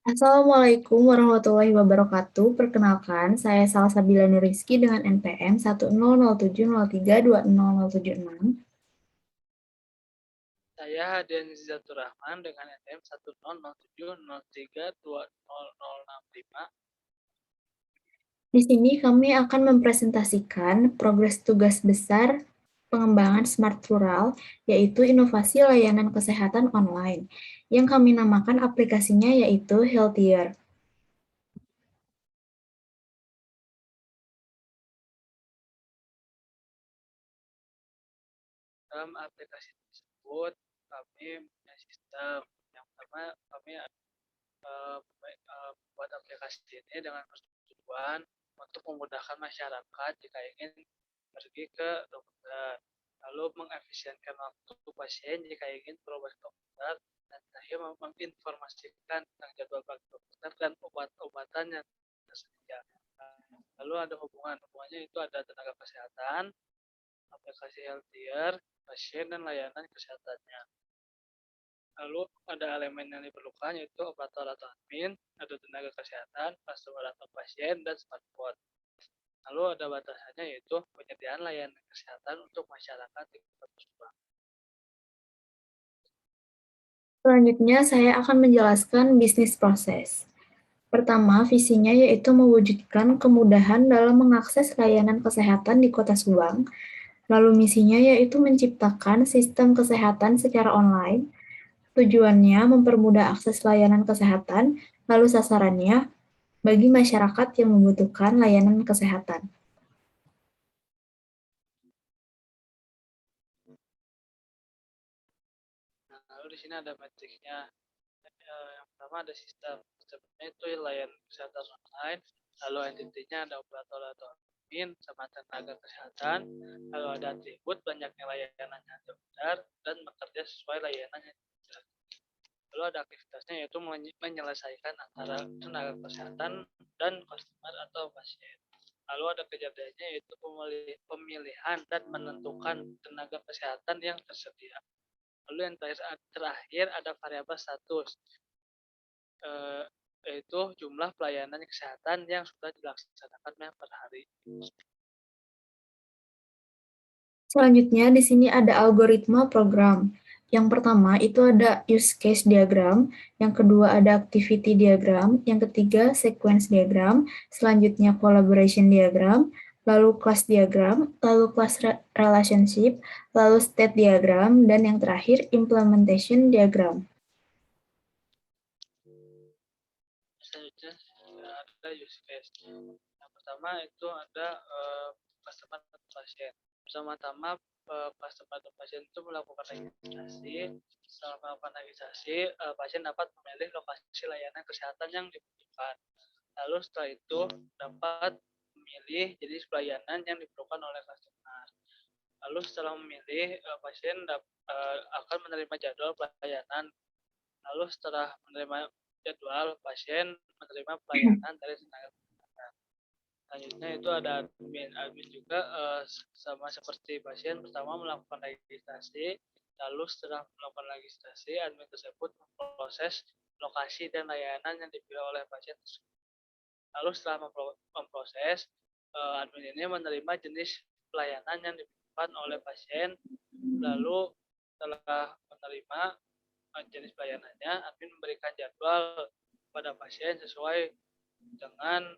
Assalamualaikum warahmatullahi wabarakatuh. Perkenalkan, saya Salsabila Nuriski dengan NPM 10070320026. Saya Hadian Zatur Rahman dengan NPM 10070320065. Di sini kami akan mempresentasikan progres tugas besar pengembangan Smart Rural, yaitu inovasi layanan kesehatan online, yang kami namakan aplikasinya yaitu Healthier. Dalam aplikasi tersebut, kami punya sistem. Yang pertama, kami membuat aplikasi ini dengan tujuan untuk memudahkan masyarakat jika ingin pergi ke dokter, lalu mengefisienkan waktu pasien jika ingin berobat ke dokter, dan terakhir menginformasikan tentang jadwal dokter dan obat-obatan yang tersedia. Lalu ada hubungannya itu ada tenaga kesehatan, aplikasi Healthier, pasien, dan layanan kesehatannya. Lalu ada elemen yang diperlukan yaitu operator atau admin, ada tenaga kesehatan, customer atau pasien, dan smartphone. Lalu ada batasannya yaitu penyediaan layanan kesehatan untuk masyarakat di Kota Subang. Selanjutnya, saya akan menjelaskan bisnis proses. Pertama, visinya yaitu mewujudkan kemudahan dalam mengakses layanan kesehatan di Kota Subang. Lalu misinya yaitu menciptakan sistem kesehatan secara online. Tujuannya mempermudah akses layanan kesehatan, lalu sasarannya bagi masyarakat yang membutuhkan layanan kesehatan. Lalu di sini ada metriknya. Yang pertama ada sistemnya itu layanan kesehatan online, lalu entitinya ada operator atau admin sama tenaga kesehatan, lalu ada atribut banyaknya layanan yang terdaftar dan bekerja sesuai layanan yang terdaftar. Lalu ada aktivitasnya yaitu menyelesaikan antara tenaga kesehatan dan customer atau pasien. Lalu ada kejadiannya yaitu pemilihan dan menentukan tenaga kesehatan yang tersedia. Lalu yang terakhir ada variabel status, yaitu jumlah pelayanan kesehatan yang sudah dilaksanakan per hari. Selanjutnya di sini ada algoritma program. Yang pertama itu ada use case diagram, yang kedua ada activity diagram, yang ketiga sequence diagram, selanjutnya collaboration diagram, lalu class diagram, lalu class relationship, lalu state diagram, dan yang terakhir implementation diagram. Selanjutnya ada use case. Yang pertama itu ada customer atau pasien. Pertama-tama customer atau pasien itu melakukan registrasi. Setelah melakukan registrasi, pasien dapat memilih lokasi layanan kesehatan yang dibutuhkan. Lalu setelah itu dapat memilih jenis pelayanan yang diperlukan oleh customer. Lalu setelah memilih, pasien akan menerima jadwal pelayanan. Lalu setelah menerima jadwal, pasien menerima pelayanan dari tenaga kesehatan. Selanjutnya itu ada admin juga sama seperti pasien. Pertama melakukan registrasi, lalu setelah melakukan registrasi, admin tersebut memproses lokasi dan layanan yang dipilih oleh pasien tersebut. Lalu setelah memproses, admin ini menerima jenis pelayanan yang dibutuhkan oleh pasien. Lalu setelah menerima jenis pelayanannya, admin memberikan jadwal pada pasien sesuai dengan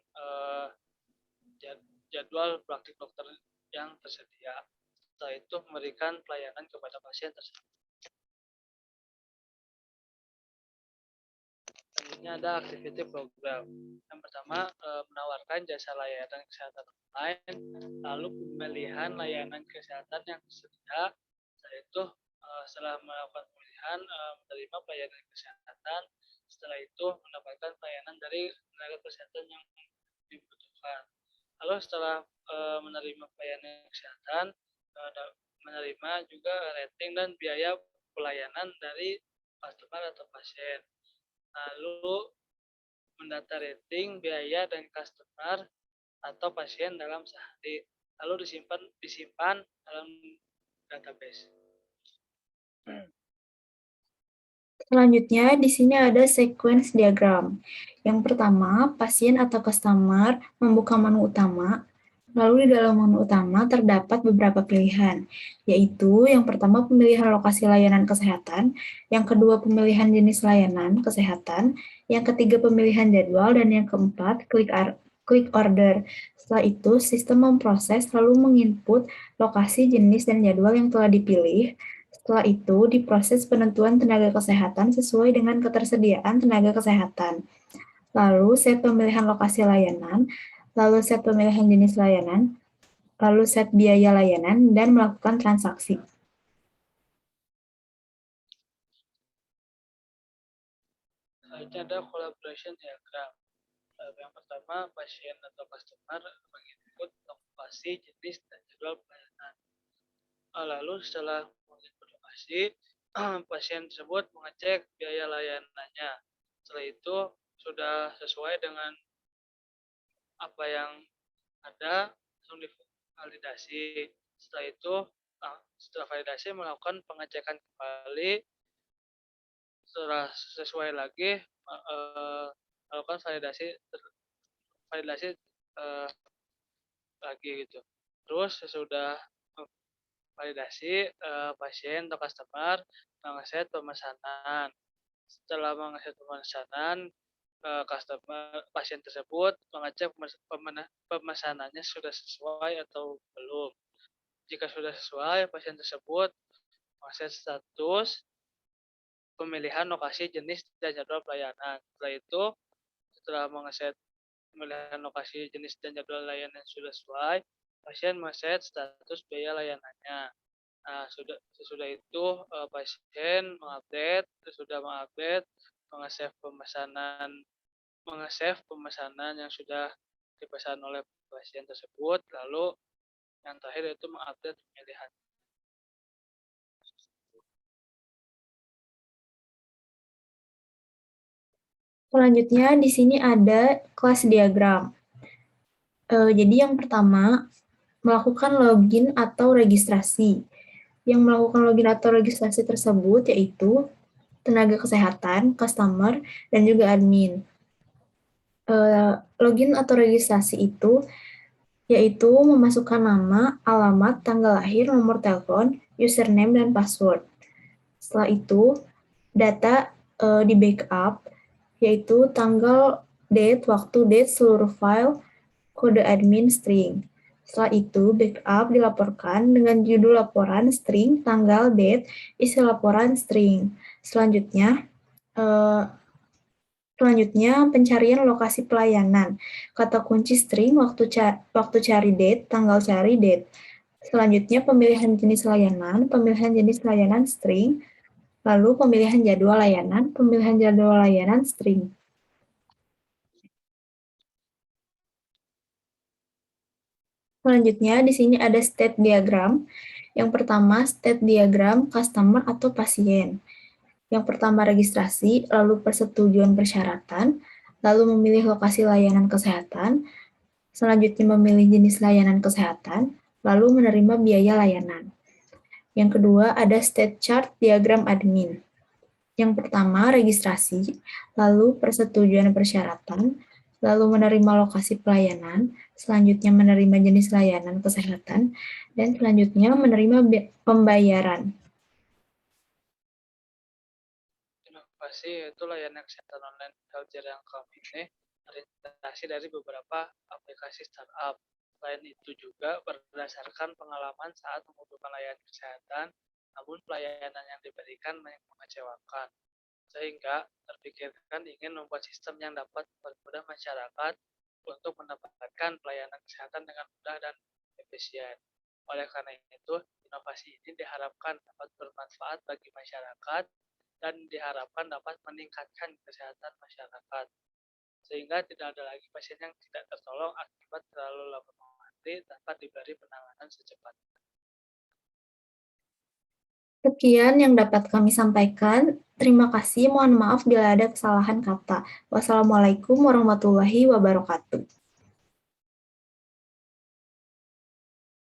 jadwal praktik dokter yang tersedia. Setelah itu memberikan pelayanan kepada pasien tersebut. Selanjutnya ada activity program. Yang pertama menawarkan jasa layanan kesehatan online, lalu pemilihan layanan kesehatan yang tersedia. Setelah itu setelah melakukan pemilihan menerima pelayanan kesehatan. Setelah itu mendapatkan pelayanan dari tenaga kesehatan yang dibutuhkan. Lalu setelah menerima pelayanan kesehatan, menerima juga rating dan biaya pelayanan dari customer atau pasien. Lalu mendata rating, biaya, dan customer atau pasien dalam sehari. Lalu disimpan dalam database. Selanjutnya, di sini ada sequence diagram. Yang pertama, pasien atau customer membuka menu utama, lalu di dalam menu utama terdapat beberapa pilihan, yaitu yang pertama pemilihan lokasi layanan kesehatan, yang kedua pemilihan jenis layanan kesehatan, yang ketiga pemilihan jadwal, dan yang keempat klik order. Setelah itu, sistem memproses lalu menginput lokasi, jenis, dan jadwal yang telah dipilih. Setelah itu, diproses penentuan tenaga kesehatan sesuai dengan ketersediaan tenaga kesehatan. Lalu, set pemilihan lokasi layanan, lalu set pemilihan jenis layanan, lalu set biaya layanan, dan melakukan transaksi. Selanjutnya ada collaboration diagram. Yang pertama, pasien atau customer menginput lokasi, jenis, dan jadwal pelayanan. Lalu setelah menginput lokasi, pasien tersebut mengecek biaya layanannya. Setelah itu sudah sesuai dengan apa yang ada, langsung divalidasi. Setelah itu, setelah validasi melakukan pengecekan kembali. Setelah sesuai lagi, melakukan validasi lagi gitu. Terus sesudah validasi, pasien atau customer mengakses pemesanan. Setelah mengakses pemesanan, pasien tersebut mengecek pemesanannya sudah sesuai atau belum. Jika sudah sesuai, pasien tersebut mengakses status pemilihan lokasi, jenis, dan jadwal pelayanan. Setelah itu, setelah mengakses pemilihan lokasi, jenis, dan jadwal layanan sudah sesuai, pasien mengakses status biaya layanannya. Nah, sesudah itu pasien mengupdate, mengesave pemesanan yang sudah dipesan oleh pasien tersebut, lalu yang terakhir itu mengupdate pemilihan. Selanjutnya, di sini ada kelas diagram. Jadi yang pertama, melakukan login atau registrasi. Yang melakukan login atau registrasi tersebut yaitu tenaga kesehatan, customer, dan juga admin. Login atau registrasi itu yaitu memasukkan nama, alamat, tanggal lahir, nomor telepon, username, dan password. Setelah itu, data di backup, yaitu tanggal, date, seluruh file, kode admin, string. Setelah itu, backup dilaporkan dengan judul laporan, string, tanggal, date, isi laporan, string. Selanjutnya, pencarian lokasi pelayanan. Kata kunci string, waktu cari date, tanggal cari date. Selanjutnya pemilihan jenis layanan string, lalu pemilihan jadwal layanan string. Selanjutnya di sini ada state diagram. Yang pertama state diagram customer atau pasien. Yang pertama registrasi, lalu persetujuan persyaratan, lalu memilih lokasi layanan kesehatan, selanjutnya memilih jenis layanan kesehatan, lalu menerima biaya layanan. Yang kedua ada state chart diagram admin. Yang pertama registrasi, lalu persetujuan persyaratan, lalu menerima lokasi pelayanan, selanjutnya menerima jenis layanan kesehatan, dan selanjutnya menerima pembayaran. Inovasi yaitu layanan kesehatan online healthcare yang kami ini terintegrasi dari beberapa aplikasi startup. Selain itu juga berdasarkan pengalaman saat membutuhkan layanan kesehatan, namun pelayanan yang diberikan mengecewakan. Sehingga terpikirkan ingin membuat sistem yang dapat mempermudah masyarakat untuk mendapatkan pelayanan kesehatan dengan mudah dan efisien. Oleh karena itu, inovasi ini diharapkan dapat bermanfaat bagi masyarakat dan diharapkan dapat meningkatkan kesehatan masyarakat, sehingga tidak ada lagi pasien yang tidak tertolong akibat terlalu lama mengantri tanpa diberi penanganan secepatnya. Sekian yang dapat kami sampaikan. Terima kasih, mohon maaf bila ada kesalahan kata. Wassalamualaikum warahmatullahi wabarakatuh.